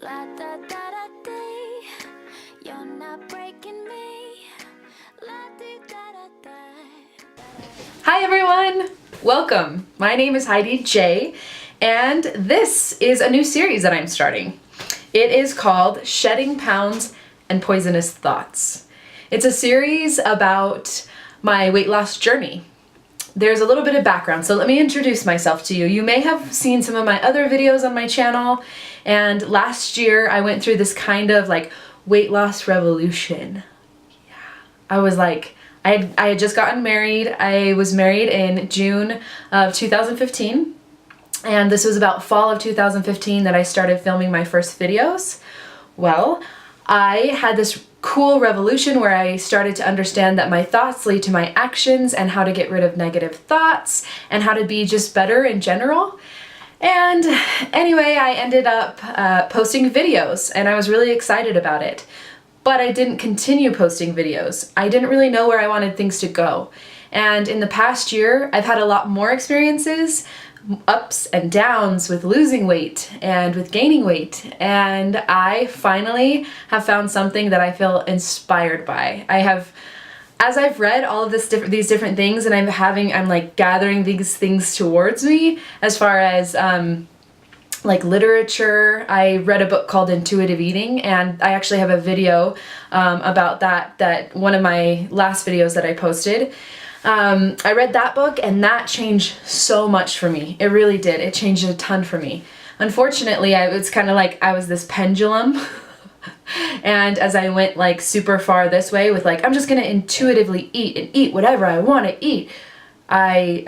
La da da da dee. You're not breaking me. La dee da da da. Hi everyone! Welcome! My name is Heidi J, and this is a new series that I'm starting. It is called Shedding Pounds and Poisonous Thoughts. It's a series about my weight loss journey. There's a little bit of background, so let me introduce myself to you. You may have seen some of my other videos on my channel, and last year I went through this kind of like weight loss revolution. Yeah. I was like, I had just gotten married. I was married in June of 2015, and this was about fall of 2015 that I started filming my first videos. Well, I had this cool revolution where I started to understand that my thoughts lead to my actions and how to get rid of negative thoughts and how to be just better in general. And anyway, I ended up posting videos and I was really excited about it. But I didn't continue posting videos. I didn't really know where I wanted things to go. And in the past year, I've had a lot more experiences, ups and downs with losing weight and with gaining weight, and I finally have found something that I feel inspired by. As I've read all of these different things, and I'm like gathering these things towards me as far as like literature. I read a book called Intuitive Eating, and I actually have a video about that one of my last videos that I posted. I read that book and that changed so much for me. It really did. It changed a ton for me. Unfortunately, it's kind of like I was this pendulum and as I went like super far this way with like, I'm just going to intuitively eat and eat whatever I want to eat, I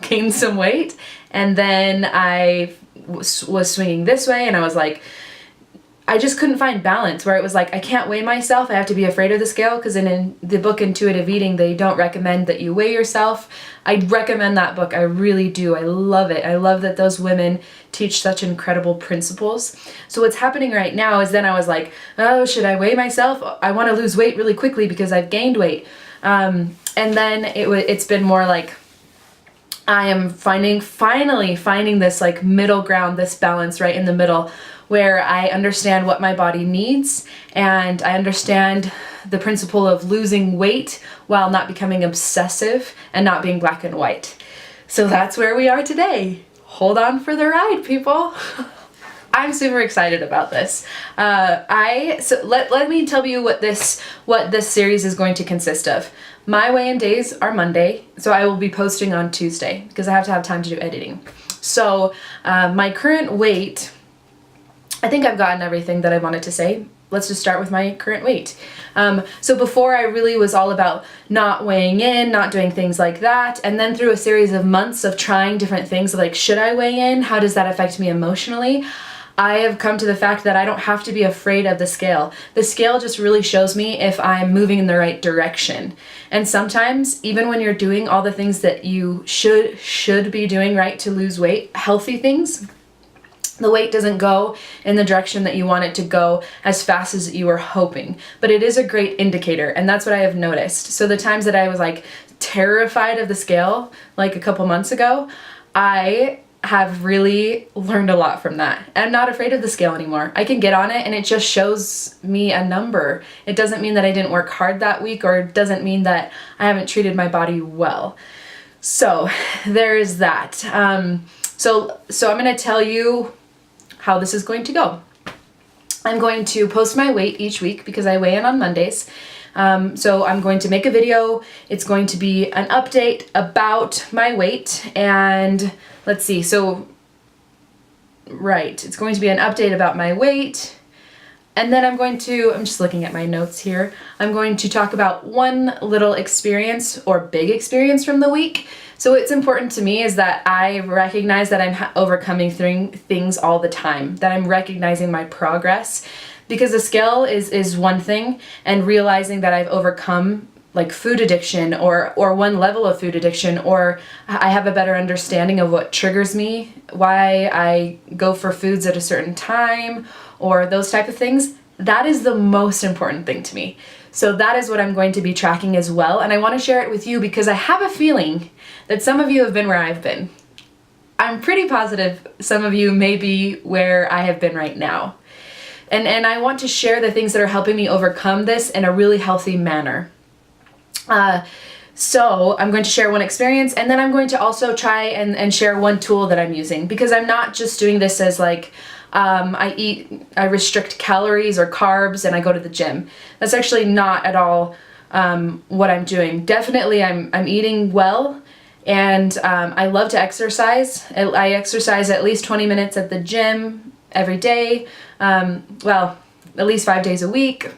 gained some weight, and then I was swinging this way and I was like, I just couldn't find balance where it was like, I can't weigh myself. I have to be afraid of the scale because in the book Intuitive Eating, they don't recommend that you weigh yourself. I recommend that book. I really do. I love it. I love that those women teach such incredible principles. So what's happening right now is then I was like, oh, should I weigh myself? I want to lose weight really quickly because I've gained weight. And then it's been more like, I am finally finding this like middle ground, this balance right in the middle, where I understand what my body needs and I understand the principle of losing weight while not becoming obsessive and not being black and white. So that's where we are today. Hold on for the ride, people. I'm super excited about this. So let me tell you what this series is going to consist of. My weigh-in days are Monday, so I will be posting on Tuesday because I have to have time to do editing. So my current weight, I think I've gotten everything that I wanted to say. Let's just start with my current weight. So before I really was all about not weighing in, not doing things like that, and then through a series of months of trying different things like, should I weigh in? How does that affect me emotionally? I have come to the fact that I don't have to be afraid of the scale. The scale just really shows me if I'm moving in the right direction. And sometimes, even when you're doing all the things that you should be doing right to lose weight, healthy things, the weight doesn't go in the direction that you want it to go as fast as you were hoping. But it is a great indicator, and that's what I have noticed. So the times that I was like terrified of the scale, like a couple months ago, I have really learned a lot from that. I'm not afraid of the scale anymore. I can get on it and it just shows me a number. It doesn't mean that I didn't work hard that week, or it doesn't mean that I haven't treated my body well. So there is that. So I'm going to tell you how this is going to go. I'm going to post my weight each week because I weigh in on Mondays. So I'm going to make a video. It's going to be an update about my weight, and let's see, it's going to be an update about my weight, and then I'm just looking at my notes here, I'm going to talk about one little experience or big experience from the week. So what's important to me is that I recognize that I'm overcoming things all the time, that I'm recognizing my progress, because the scale is one thing, and realizing that I've overcome like food addiction or one level of food addiction, or I have a better understanding of what triggers me, why I go for foods at a certain time, or those type of things. That is the most important thing to me. So that is what I'm going to be tracking as well, and I want to share it with you because I have a feeling that some of you have been where I've been. I'm pretty positive some of you may be where I have been right now. And I want to share the things that are helping me overcome this in a really healthy manner. So I'm going to share one experience, and then I'm going to also try and share one tool that I'm using, because I'm not just doing this as like, I restrict calories or carbs and I go to the gym. That's actually not at all what I'm doing. Definitely I'm eating well, and I love to exercise. I exercise at least 20 minutes at the gym every day, well, at least 5 days a week.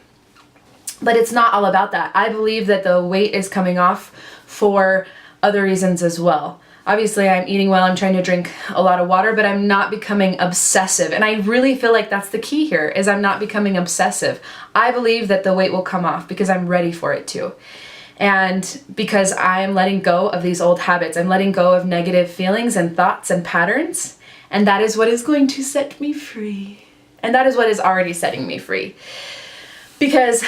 But it's not all about that. I believe that the weight is coming off for other reasons as well. Obviously, I'm eating well, I'm trying to drink a lot of water, but I'm not becoming obsessive. And I really feel like that's the key here, is I'm not becoming obsessive. I believe that the weight will come off because I'm ready for it to. And because I'm letting go of these old habits, I'm letting go of negative feelings and thoughts and patterns. And that is what is going to set me free. And that is what is already setting me free. Because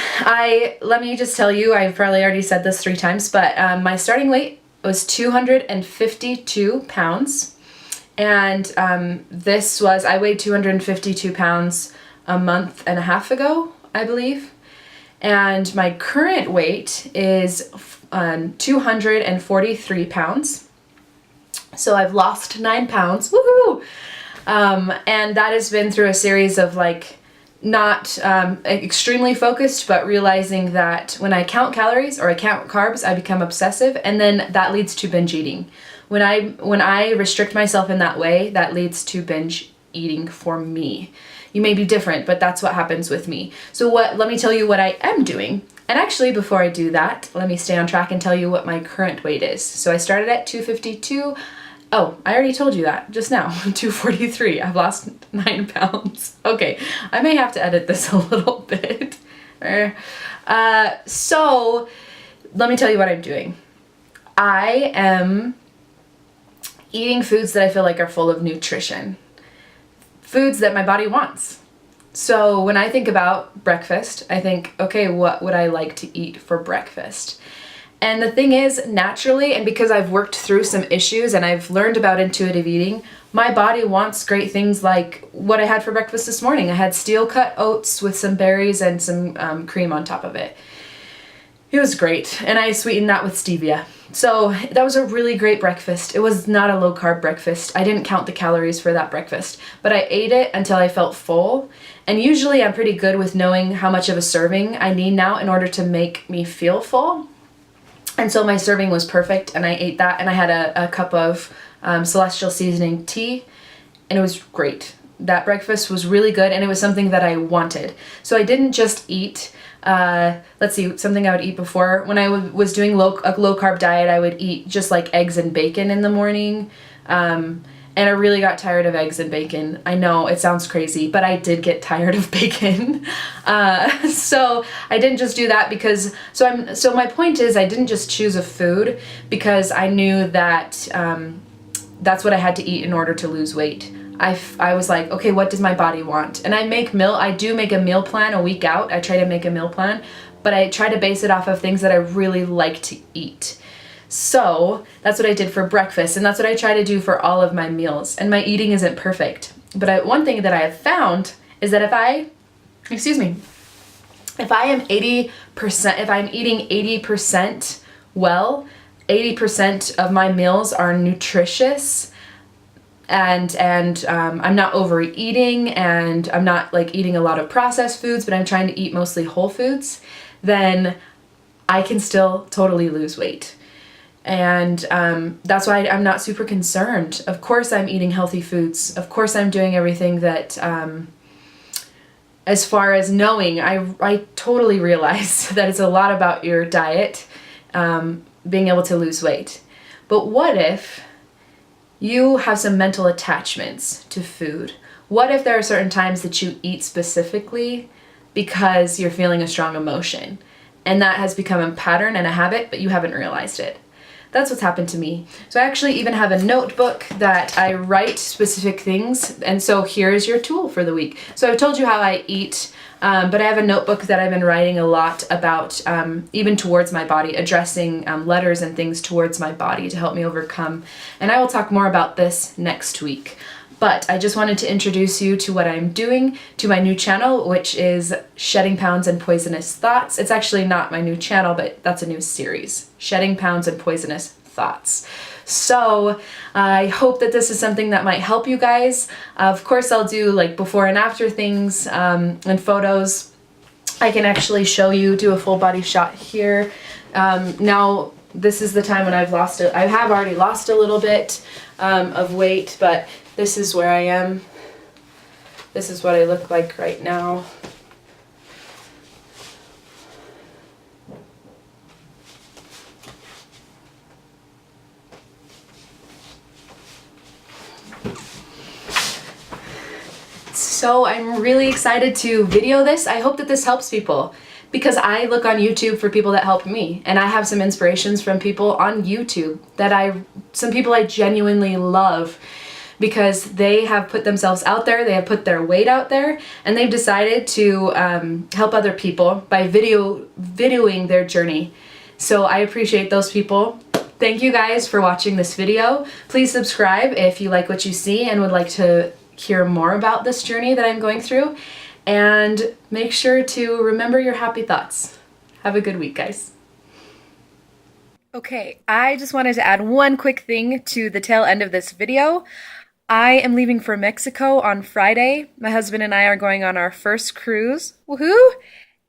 let me just tell you, I've probably already said this 3 times, but my starting weight was 252 pounds. And I weighed 252 pounds a month and a half ago, I believe. And my current weight is 243 pounds. So I've lost 9 pounds, woohoo! And that has been through a series of like, not extremely focused, but realizing that when I count calories or I count carbs, I become obsessive, and then that leads to binge eating. When I restrict myself in that way, that leads to binge eating for me. You may be different, but that's what happens with me. So let me tell you what I am doing. And actually, before I do that, let me stay on track and tell you what my current weight is. So I started at 252. Oh, I already told you that just now, 243. I've lost 9 pounds. Okay, I may have to edit this a little bit. So let me tell you what I'm doing. I am eating foods that I feel like are full of nutrition. Foods that my body wants. So when I think about breakfast, I think, okay, what would I like to eat for breakfast? And the thing is, naturally, and because I've worked through some issues and I've learned about intuitive eating, my body wants great things like what I had for breakfast this morning. I had steel-cut oats with some berries and some cream on top of it. It was great, and I sweetened that with stevia. So that was a really great breakfast. It was not a low-carb breakfast. I didn't count the calories for that breakfast, but I ate it until I felt full. And usually I'm pretty good with knowing how much of a serving I need now in order to make me feel full. And so my serving was perfect, and I ate that, and I had a cup of celestial seasoning tea, and it was great. That breakfast was really good, and it was something that I wanted. So I didn't just eat, let's see, something I would eat before. When I was doing a low-carb diet, I would eat just like eggs and bacon in the morning, and I really got tired of eggs and bacon. I know, it sounds crazy, but I did get tired of bacon. So I didn't just do that because, so my point is, I didn't just choose a food because I knew that that's what I had to eat in order to lose weight. I was like, okay, what does my body want? And I do make a meal plan a week out. I try to make a meal plan, but I try to base it off of things that I really like to eat. So that's what I did for breakfast, and that's what I try to do for all of my meals. And my eating isn't perfect, but one thing that I have found is that if I'm eating 80% well, 80% of my meals are nutritious, and I'm not overeating, and I'm not like eating a lot of processed foods, but I'm trying to eat mostly whole foods, then I can still totally lose weight. And that's why I'm not super concerned. Of course I'm eating healthy foods. Of course I'm doing everything that, as far as knowing, I totally realize that it's a lot about your diet, being able to lose weight. But what if you have some mental attachments to food? What if there are certain times that you eat specifically because you're feeling a strong emotion, and that has become a pattern and a habit, but you haven't realized it? That's what's happened to me. So I actually even have a notebook that I write specific things, and so here's your tool for the week. So I've told you how I eat, but I have a notebook that I've been writing a lot about, even towards my body, addressing letters and things towards my body to help me overcome. And I will talk more about this next week. But I just wanted to introduce you to what I'm doing, to my new channel, which is Shedding Pounds and Poisonous Thoughts. It's actually not my new channel, but that's a new series, Shedding Pounds and Poisonous Thoughts. So I hope that this is something that might help you guys. Of course, I'll do like before and after things and photos. I can actually show you, do a full body shot here. Now, this is the time when I have already lost a little bit of weight, but this is where I am. This is what I look like right now. So I'm really excited to video this. I hope that this helps people, because I look on YouTube for people that help me, and I have some inspirations from people on YouTube some people I genuinely love, because they have put themselves out there, they have put their weight out there, and they've decided to help other people by videoing their journey. So I appreciate those people. Thank you guys for watching this video. Please subscribe if you like what you see and would like to hear more about this journey that I'm going through. And make sure to remember your happy thoughts. Have a good week, guys. Okay, I just wanted to add one quick thing to the tail end of this video. I am leaving for Mexico on Friday. My husband and I are going on our first cruise. Woohoo!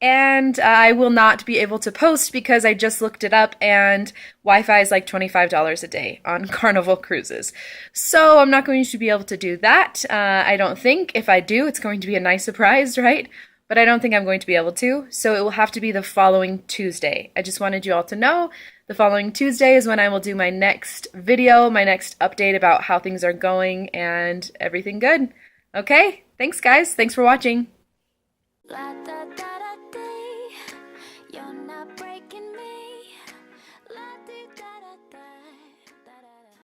And I will not be able to post because I just looked it up and Wi-Fi is like $25 a day on Carnival cruises. So I'm not going to be able to do that. I don't think. If I do, it's going to be a nice surprise, right? But I don't think I'm going to be able to. So it will have to be the following Tuesday. I just wanted you all to know the following Tuesday is when I will do my next video, my next update about how things are going and everything good. Okay, thanks guys. Thanks for watching. La da da da day, you're not breaking